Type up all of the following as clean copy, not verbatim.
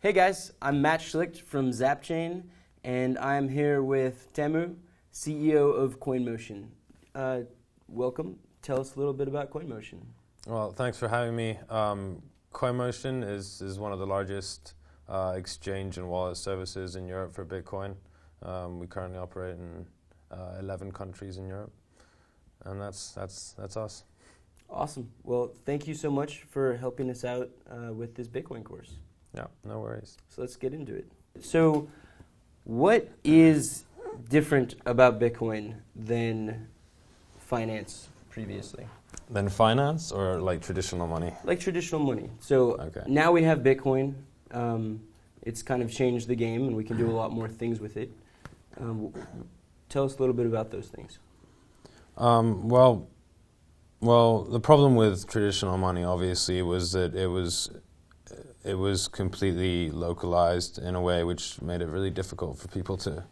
Hey guys, I'm Matt Schlicht from ZapChain, and I'm here with Teemu, CEO of CoinMotion. Welcome. Tell us a little bit about CoinMotion. Well, thanks for having me. CoinMotion is one of the largest exchange and wallet services in Europe for Bitcoin. We currently operate in 11 countries in Europe, and that's us. Awesome. Well, thank you so much for helping us out with this Bitcoin course. Yeah, no worries. So let's get into it. So what is different about Bitcoin than finance previously? Than finance or like traditional money? Like traditional money. So Now we have Bitcoin. It's kind of changed the game, and we can do a lot more things with it. Tell us a little bit about those things. Well, the problem with traditional money obviously was that it was completely localized in a way which made it really difficult for people to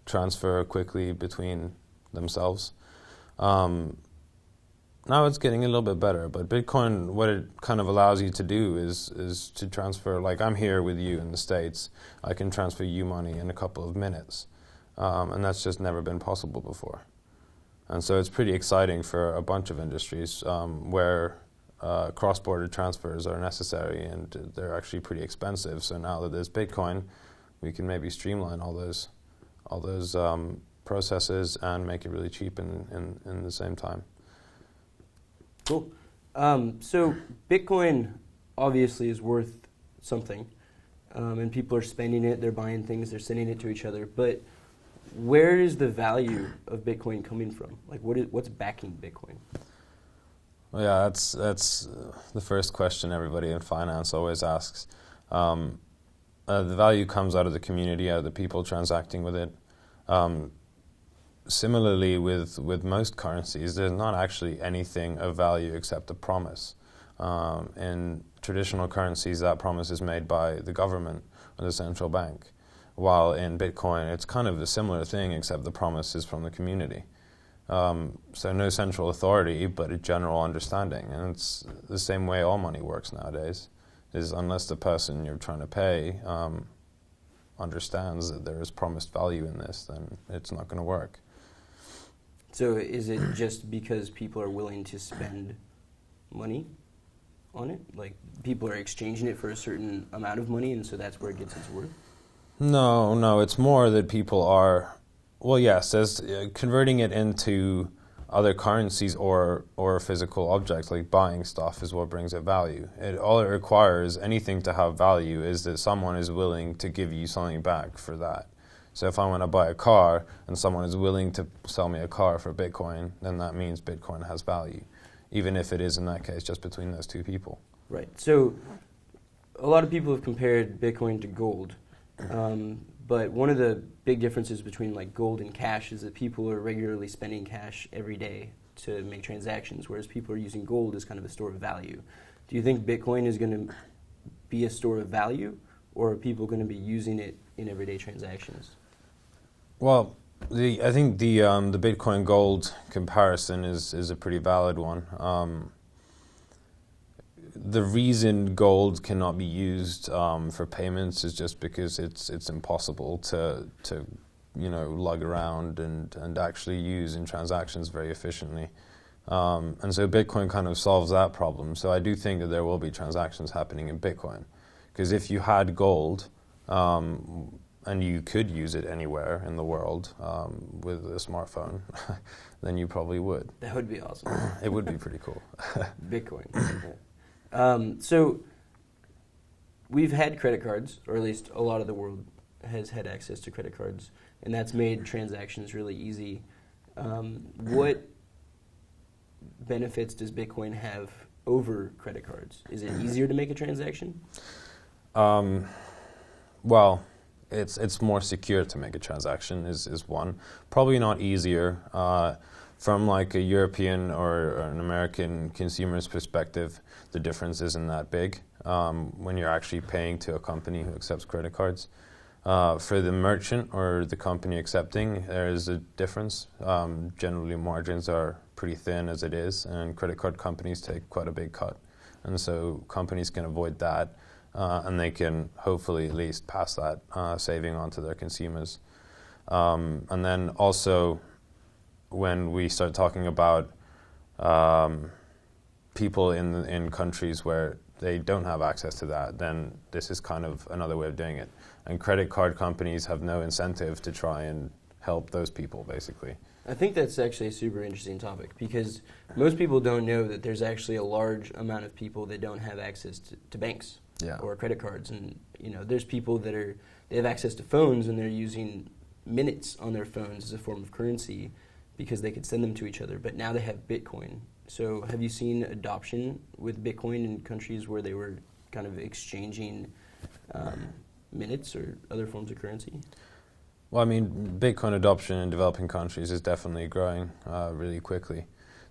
transfer quickly between themselves. Now it's getting a little bit better, but Bitcoin, what it kind of allows you to do is to transfer, like I'm here with you in the States, I can transfer you money in a couple of minutes. And that's just never been possible before. And so it's pretty exciting for a bunch of industries where cross-border transfers are necessary, and they're actually pretty expensive. So now that there's Bitcoin, we can maybe streamline all those processes and make it really cheap in the same time. Cool. So Bitcoin obviously is worth something, and people are spending it, they're buying things, they're sending it to each other. But where is the value of Bitcoin coming from? Like, what's backing Bitcoin? Well, yeah, that's the first question everybody in finance always asks. The value comes out of the community, out of the people transacting with it. Similarly, with most currencies, there's not actually anything of value except a promise. In traditional currencies, that promise is made by the government or the central bank, while in Bitcoin, it's kind of a similar thing, except the promise is from the community. So no central authority, but a general understanding. And it's the same way all money works nowadays, is unless the person you're trying to pay understands that there is promised value in this, then it's not going to work. So is it just because people are willing to spend money on it? Like people are exchanging it for a certain amount of money, and so that's where it gets its worth? No, it's more that people are, well, yes, as converting it into other currencies or physical objects, like buying stuff, is what brings it value. All it requires, anything to have value, is that someone is willing to give you something back for that. So if I want to buy a car and someone is willing to sell me a car for Bitcoin, then that means Bitcoin has value, even if it is, in that case, just between those two people. Right. So a lot of people have compared Bitcoin to gold. But one of the big differences between like gold and cash is that people are regularly spending cash every day to make transactions, whereas people are using gold as kind of a store of value. Do you think Bitcoin is going to be a store of value, or are people going to be using it in everyday transactions? Well, I think the Bitcoin gold comparison is a pretty valid one. The reason gold cannot be used for payments is just because it's impossible to lug around and actually use in transactions very efficiently. And so Bitcoin kind of solves that problem. So I do think that there will be transactions happening in Bitcoin, because if you had gold and you could use it anywhere in the world with a smartphone, then you probably would. That would be awesome. It would be pretty cool. Bitcoin. So we've had credit cards, or at least a lot of the world has had access to credit cards, and that's made transactions really easy. What benefits does Bitcoin have over credit cards? Is it easier to make a transaction? Well, it's more secure to make a transaction is one. Probably not easier. From like a European or an American consumer's perspective, the difference isn't that big when you're actually paying to a company who accepts credit cards. For the merchant or the company accepting, there is a difference. Generally, margins are pretty thin as it is, and credit card companies take quite a big cut. And so companies can avoid that and they can hopefully at least pass that saving on to their consumers. And then also, when we start talking about people in countries where they don't have access to that, then this is kind of another way of doing it. And credit card companies have no incentive to try and help those people, basically. I think that's actually a super interesting topic, because most people don't know that there's actually a large amount of people that don't have access to banks or credit cards. And there's people that they have access to phones, and they're using minutes on their phones as a form of currency because they could send them to each other. But now they have Bitcoin. So have you seen adoption with Bitcoin in countries where they were kind of exchanging minutes or other forms of currency? Well, I mean, Bitcoin adoption in developing countries is definitely growing really quickly.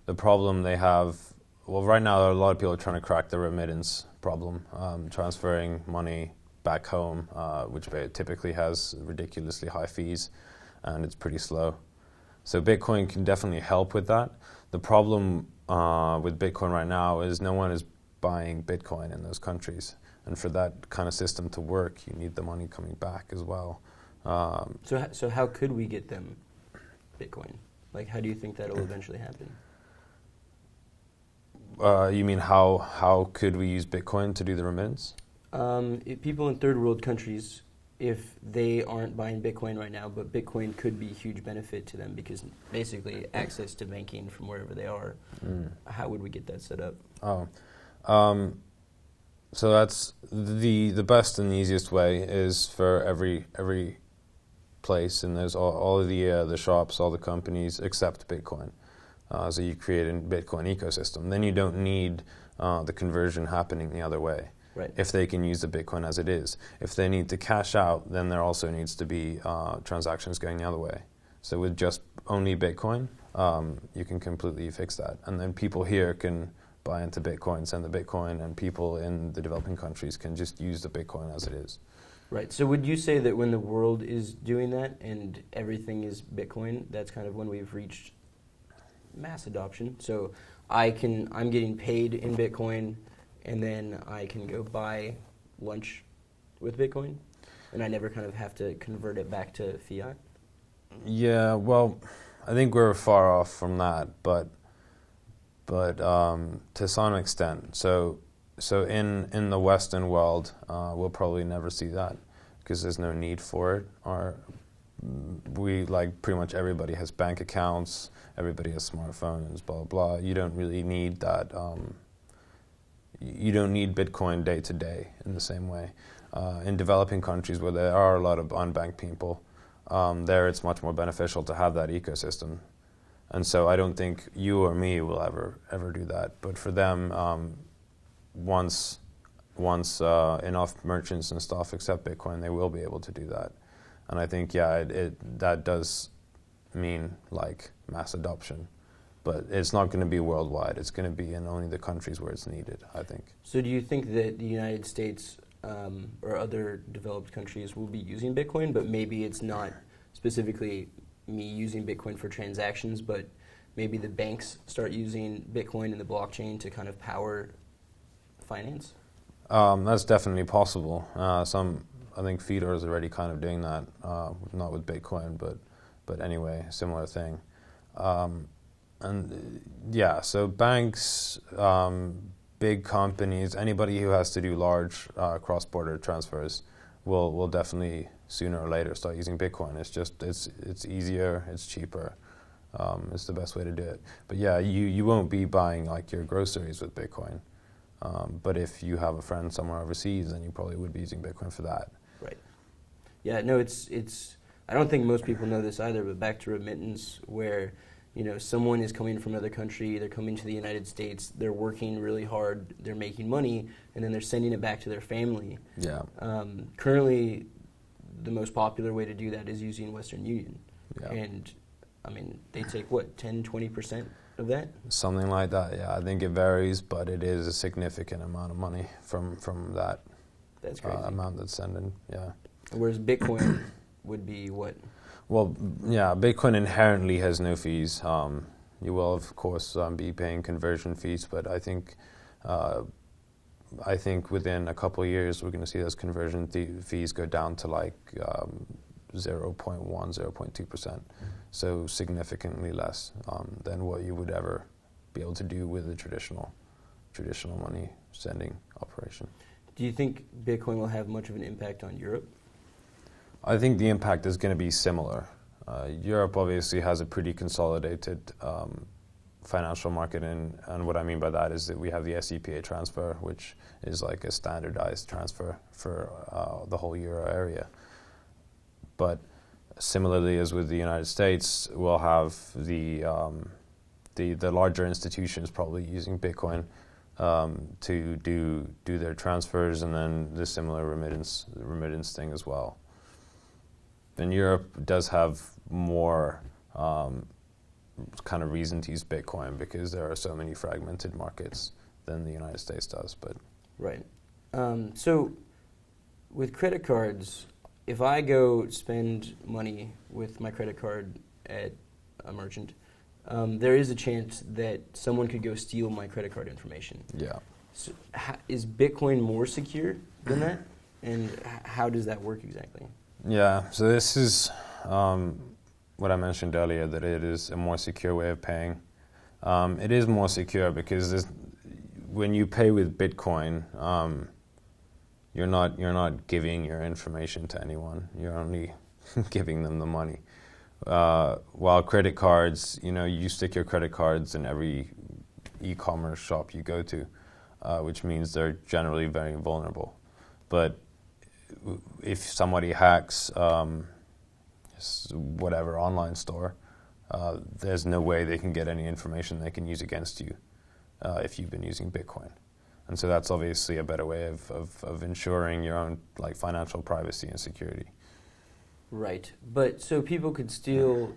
The problem they have, well, right now a lot of people are trying to crack the remittance problem, transferring money back home, which typically has ridiculously high fees, and it's pretty slow. So Bitcoin can definitely help with that. The problem with Bitcoin right now is no one is buying Bitcoin in those countries. And for that kind of system to work, you need the money coming back as well. So how could we get them Bitcoin? Like, how do you think that'll eventually happen? You mean how could we use Bitcoin to do the remittance? If people in third world countries, if they aren't buying Bitcoin right now, but Bitcoin could be a huge benefit to them because basically access to banking from wherever they are, how would we get that set up? So that's the best and the easiest way is for every place, and there's all of the shops, all the companies accept Bitcoin. So you create a Bitcoin ecosystem. Then you don't need the conversion happening the other way. Right. If they can use the Bitcoin as it is. If they need to cash out, then there also needs to be transactions going the other way. So with just only Bitcoin, you can completely fix that. And then people here can buy into Bitcoin, send the Bitcoin, and people in the developing countries can just use the Bitcoin as it is. Right. So would you say that when the world is doing that and everything is Bitcoin, that's kind of when we've reached mass adoption? So I'm getting paid in Bitcoin, and then I can go buy lunch with Bitcoin, and I never kind of have to convert it back to fiat? Yeah, well, I think we're far off from that, but to some extent. So in the Western world, we'll probably never see that because there's no need for it. Pretty much everybody has bank accounts, everybody has smartphones, blah, blah. You don't really need that. You don't need Bitcoin day to day in the same way. In developing countries where there are a lot of unbanked people, there it's much more beneficial to have that ecosystem. And so I don't think you or me will ever do that. But for them, once enough merchants and stuff accept Bitcoin, they will be able to do that. And I think, that does mean like mass adoption. But it's not going to be worldwide. It's going to be in only the countries where it's needed, I think. So do you think that the United States or other developed countries will be using Bitcoin, but maybe it's not specifically me using Bitcoin for transactions, but maybe the banks start using Bitcoin and the blockchain to kind of power finance? That's definitely possible. I think Fedor is already kind of doing that, not with Bitcoin, but anyway, similar thing. So banks, big companies, anybody who has to do large cross-border transfers will definitely sooner or later start using Bitcoin. It's easier, it's cheaper, it's the best way to do it. But you won't be buying like your groceries with Bitcoin. But if you have a friend somewhere overseas, then you probably would be using Bitcoin for that. Right. Yeah, no, it's I don't think most people know this either, but back to remittance, where someone is coming from another country, they're coming to the United States, they're working really hard, they're making money, and then they're sending it back to their family. Yeah. Currently, the most popular way to do that is using Western Union. Yeah. And, I mean, they take, 10, 20% of that? Something like that, yeah. I think it varies, but it is a significant amount of money from that That's crazy. amount that's sending, yeah. Whereas Bitcoin would be what? Well, yeah, Bitcoin inherently has no fees. You will, of course, be paying conversion fees, but I think I think within a couple of years we're going to see those conversion fees go down to like 0.1, 0.2%. So significantly less than what you would ever be able to do with a traditional money sending operation. Do you think Bitcoin will have much of an impact on Europe? I think the impact is going to be similar. Europe obviously has a pretty consolidated financial market, and what I mean by that is that we have the SEPA transfer, which is like a standardized transfer for the whole euro area. But similarly as with the United States, we'll have the larger institutions probably using Bitcoin to do their transfers, and then the similar remittance thing as well. And Europe does have more kind of reason to use Bitcoin because there are so many fragmented markets than the United States does. But right. So with credit cards, if I go spend money with my credit card at a merchant, there is a chance that someone could go steal my credit card information. yeah. So is Bitcoin more secure than that? And how does that work exactly? Yeah, so this is what I mentioned earlier, that it is a more secure way of paying. It is more secure because when you pay with Bitcoin, you're not giving your information to anyone. You're only giving them the money. While credit cards, you stick your credit cards in every e-commerce shop you go to, which means they're generally very vulnerable. But if somebody hacks whatever online store, there's no way they can get any information they can use against you if you've been using Bitcoin. And so that's obviously a better way of ensuring your own financial privacy and security. Right, but so people could still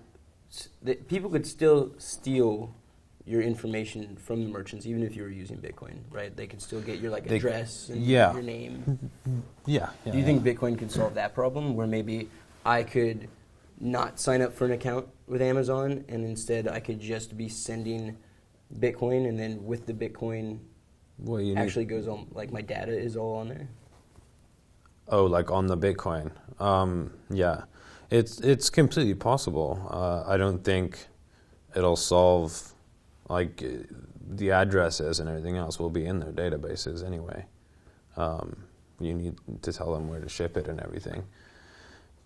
steal your information from the merchants, even if you were using Bitcoin, right? They could still get your address and your name. Yeah. Do you think Bitcoin could solve that problem, where maybe I could not sign up for an account with Amazon, and instead I could just be sending Bitcoin, and then with the Bitcoin actually goes on, my data is all on there? Oh, on the Bitcoin. Yeah, it's completely possible. I don't think it'll solve, the addresses and everything else will be in their databases anyway. You need to tell them where to ship it and everything.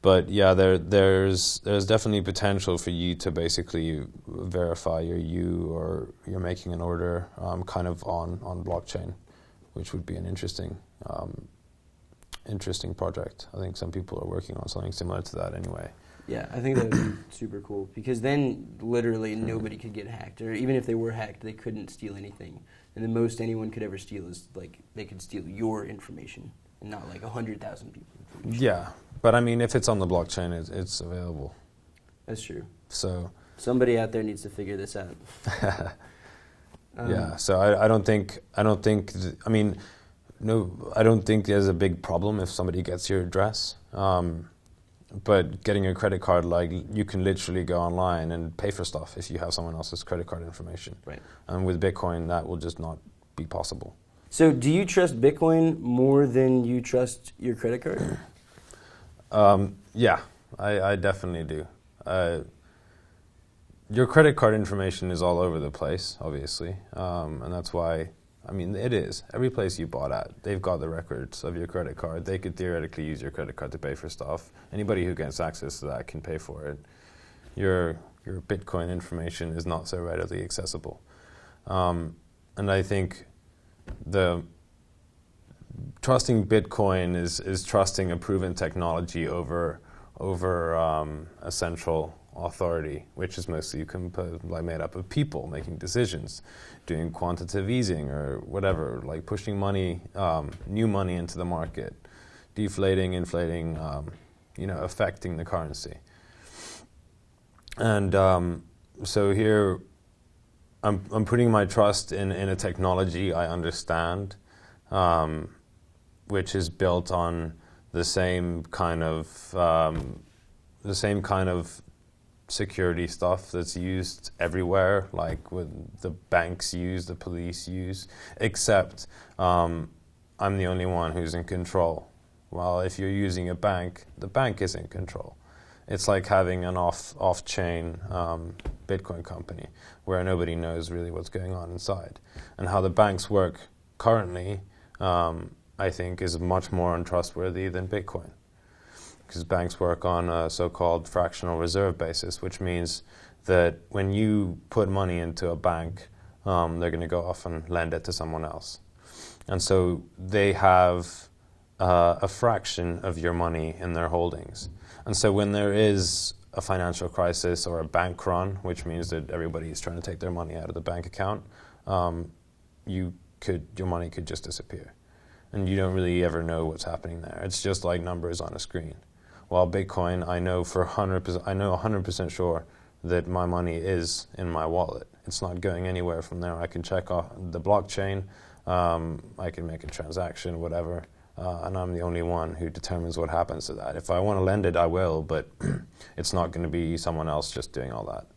But yeah, there's definitely potential for you to basically verify you or you're making an order kind of on blockchain, which would be an interesting project. I think some people are working on something similar to that anyway. Yeah, I think that would be super cool, because then literally nobody could get hacked, or even if they were hacked, they couldn't steal anything. And the most anyone could ever steal is they could steal your information, and not 100,000 people. Yeah, but I mean, if it's on the blockchain, it's available. That's true. So somebody out there needs to figure this out. Yeah, so I don't think there's a big problem if somebody gets your address. But getting a credit card, you can literally go online and pay for stuff if you have someone else's credit card information. Right. And with Bitcoin, that will just not be possible. So do you trust Bitcoin more than you trust your credit card? Yeah, I definitely do. Your credit card information is all over the place, obviously, and that's why, it is. Every place you bought at, they've got the records of your credit card. They could theoretically use your credit card to pay for stuff. Anybody who gets access to that can pay for it. Your Bitcoin information is not so readily accessible. And I think trusting Bitcoin is trusting a proven technology over a central authority, which is mostly made up of people making decisions, doing quantitative easing or whatever, pushing money, new money into the market, deflating, inflating, affecting the currency. And so here, I'm putting my trust in a technology I understand, which is built on the same kind of security stuff that's used everywhere, what the banks use, the police use, except I'm the only one who's in control. Well, if you're using a bank, the bank is in control. It's like having an off-chain Bitcoin company where nobody knows really what's going on inside. And how the banks work currently, I think, is much more untrustworthy than Bitcoin. Because banks work on a so-called fractional reserve basis, which means that when you put money into a bank, they're going to go off and lend it to someone else. And so they have a fraction of your money in their holdings. And so when there is a financial crisis or a bank run, which means that everybody is trying to take their money out of the bank account, your money could just disappear. And you don't really ever know what's happening there. It's just like numbers on a screen. While Bitcoin, I know 100% sure that my money is in my wallet. It's not going anywhere from there. I can check off the blockchain, I can make a transaction, whatever, and I'm the only one who determines what happens to that. If I want to lend it, I will, but it's not going to be someone else just doing all that.